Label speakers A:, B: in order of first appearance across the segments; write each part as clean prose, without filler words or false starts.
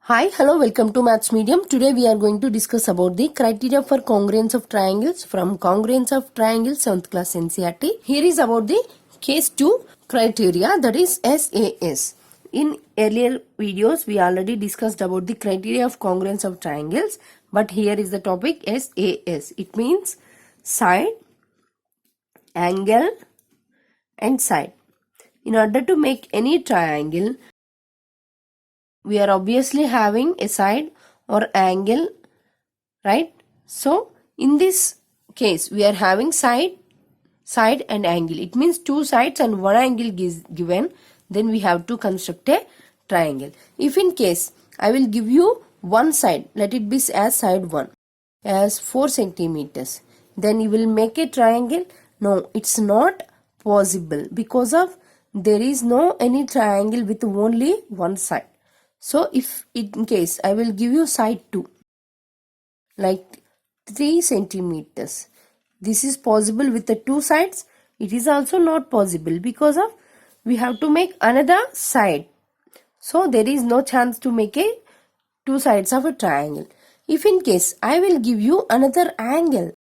A: Hi, hello, welcome to Maths Medium. Today we are going to discuss about the criteria for congruence of triangles from Congruence of Triangles 7th class NCERT. Here is about the case 2 criteria, that is SAS. In earlier videos we already discussed about the criteria of congruence of triangles, but here is the topic SAS. It means side, angle and side. In order to make any triangle, we are obviously having a side or angle, right? So in this case we are having side and angle. It means two sides and one angle is given, then we have to construct a triangle. If in case I will give you one side, let it be as side 1 as 4 centimeters, then you will make a triangle. No, it's not possible because of there is no any triangle with only one side. So if in case I will give you side 2 like 3 centimeters, this is possible with the two sides. It is also not possible because of we have to make another side. So there is no chance to make a two sides of a triangle. If in case I will give you another angle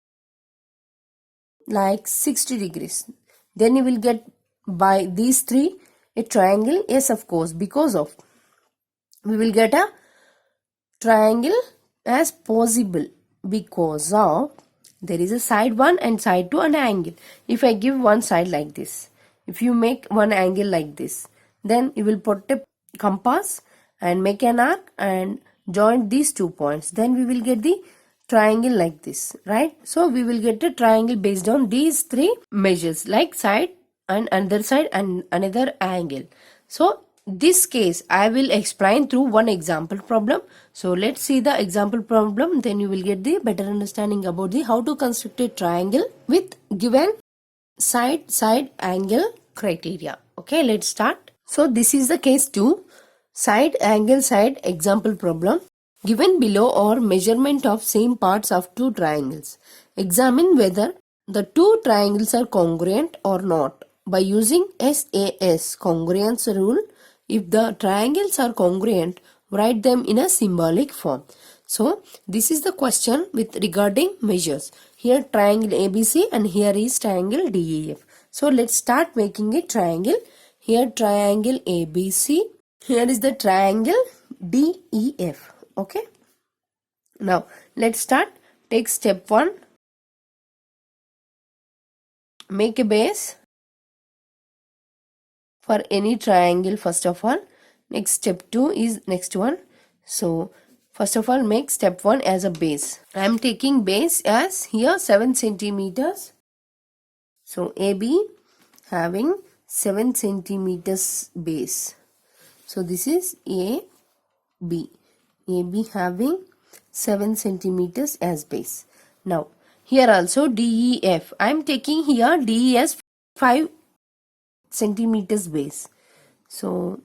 A: like 60 degrees, then you will get by these three a triangle. Yes, of course, because of we will get a triangle as possible because of there is a side 1 and side 2 and angle. If I give one side like this, if you make one angle like this, then you will put a compass and make an arc and join these 2 points, then we will get the triangle like this, right? So we will get a triangle based on these 3 measures, like side and another side and another angle. So this case I will explain through one example problem. So let's see the example problem, then you will get the better understanding about the how to construct a triangle with given side angle criteria. Okay, let's start. So this is the case 2 side angle side example problem. Given below are measurement of same parts of two triangles. Examine whether the two triangles are congruent or not by using SAS congruence rule. If the triangles are congruent, write them in a symbolic form. So this is the question with regarding measures. Here triangle ABC and here is triangle DEF. So let's start making a triangle. Here triangle ABC. Here is the triangle DEF. Okay. Now let's start. Take step 1. Make a base for any triangle first of all. Next step 2 is next one. So first of all make step 1 as a base. I am taking base as here 7 centimeters. So AB having 7 centimeters base. So this is AB. AB having 7 centimeters as base. Now here also DEF. I am taking here DE as 5 centimeters base. So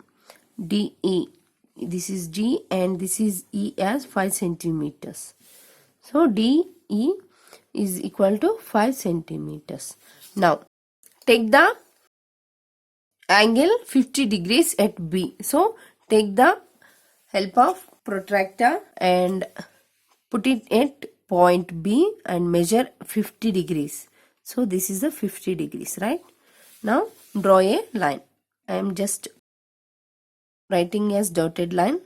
A: DE, this is D and this is E as 5 centimeters. So DE is equal to 5 centimeters. Now take the angle 50 degrees at B. So take the help of protractor and put it at point B and measure 50 degrees. So this is the 50 degrees, right? Now draw a line. I am just writing as dotted line.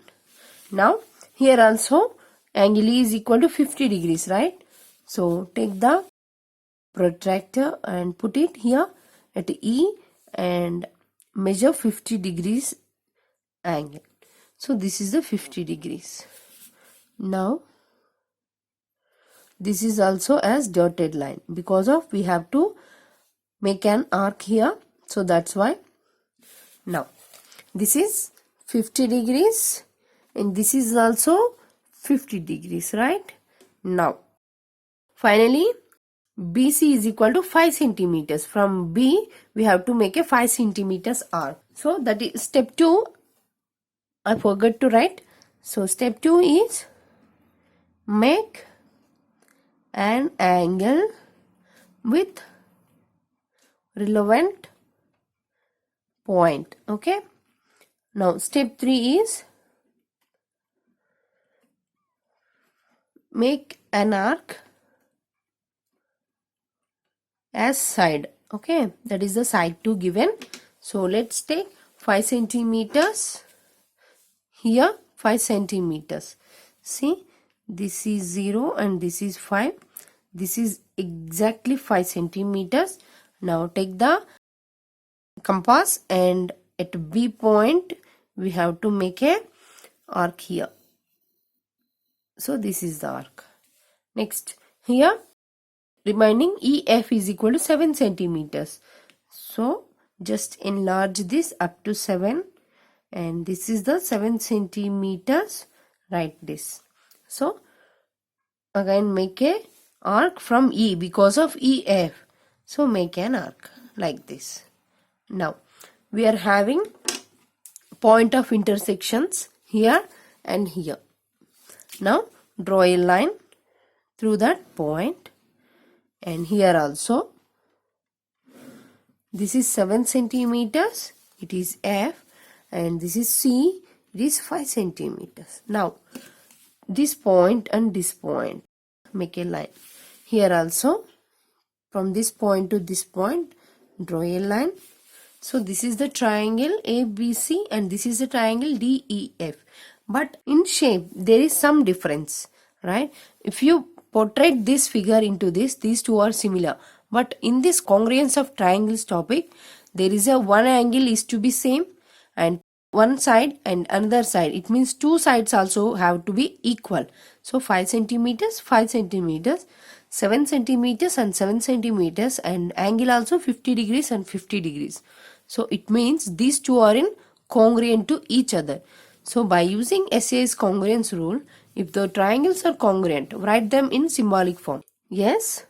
A: Now here also angle is equal to 50 degrees, right? So take the protractor and put it here at E and measure 50 degrees angle. So this is the 50 degrees. Now this is also as dotted line because of we have to make an arc here, so that's why. Now this is 50 degrees and this is also 50 degrees, right? Now finally BC is equal to 5 centimeters. From B we have to make a 5 centimeters arc. So that is step 2. I forgot to write. So step 2 is make an angle with relevant point. Okay. Now step 3 is make an arc as side. Okay, that is the side 2 given. So let's take 5 centimeters. Here 5 centimeters. See, this is 0 and this is 5. This is exactly 5 centimeters. Now take the compass and at B point we have to make a arc here. So this is the arc. Next, here remaining EF is equal to 7 centimeters. So just enlarge this up to 7 and this is the 7 centimeters. Write this. So again make a arc from E because of EF. So make an arc like this. Now we are having point of intersections here and here. Now draw a line through that point and here also. This is 7 centimeters, it is F, and this is C, it is 5 centimeters. Now this point and this point, make a line. Here also from this point to this point draw a line. So this is the triangle ABC and this is the triangle DEF. But in shape there is some difference, right? If you portray this figure into this, these two are similar. But in this congruence of triangles topic, there is a one angle is to be same and one side and another side. It means two sides also have to be equal. So 5 centimeters, 5 centimeters, 7 centimeters and 7 centimeters, and angle also 50 degrees and 50 degrees. So it means these two are in congruent to each other. So by using SA's congruence rule, if the triangles are congruent, write them in symbolic form. Yes,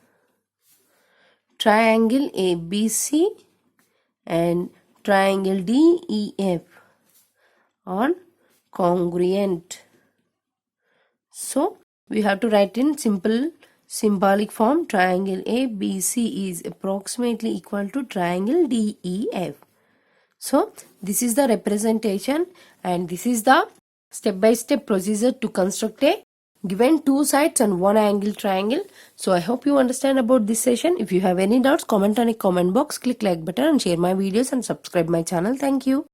A: triangle ABC and triangle DEF are congruent. So we have to write in simple symbolic form. Triangle ABC is approximately equal to triangle DEF. So this is the representation and this is the step-by-step procedure to construct a given two sides and one angle triangle. So I hope you understand about this session. If you have any doubts, comment on a comment box, click like button and share my videos and subscribe my channel. Thank you.